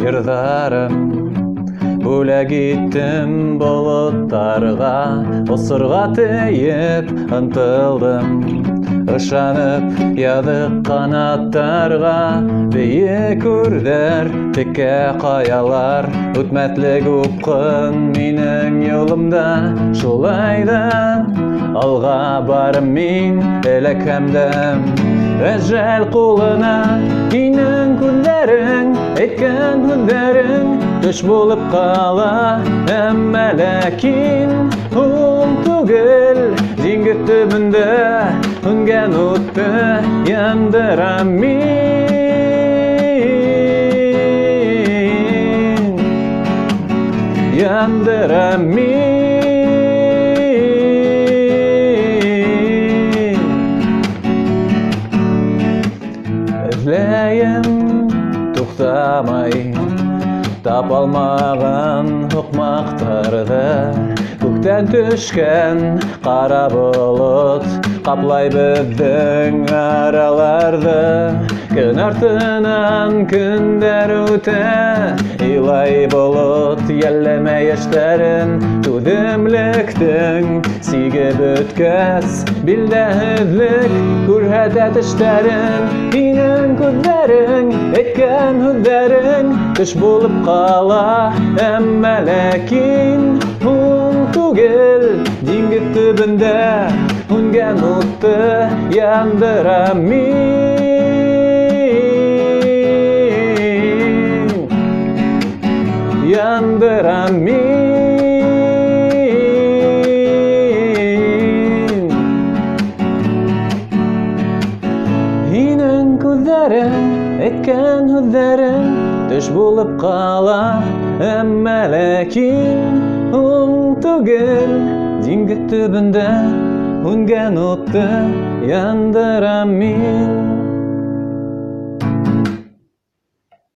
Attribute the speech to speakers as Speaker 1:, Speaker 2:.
Speaker 1: сыйырдарым. Бүләк иттім болыттарға, осырға тейіп ынтылдым. Ышанып ядық қанаттарға, бейік үрдер, текке қаялар. Үтмәтлік ұпқын менің юлымда, шулайда алға барым мен әләкәмдім. Әжәл қолына менің күндерің, әйткен хүндерің түш болып қала. Әмма ләкин ол түгел, диңгіз түбінде үнген отты яндырам мен. Яндырам мен. Эзләйем туқтамай, тапалмаған ұқмақтарды. Көктен түшкен қара бұлыт қаплай біздің араларды. Күн артынан күндер өте, илай бұлыт елемей іштерін. Түдімліктің сигіп өткәс, білдәһізлік күрһәтәт іштерін. Менің күндерің, әйткен хүндерің түш болып қала. Әмма ләкин ол түгел, диңгіз түбінде үнген отты яндырам мен. Яндырам мен. Менің күндерің, әйткен хүндерің түш болып қала. Әмма ләкин ол түгел, диңгіз түбінде үнген отты яндырам мен.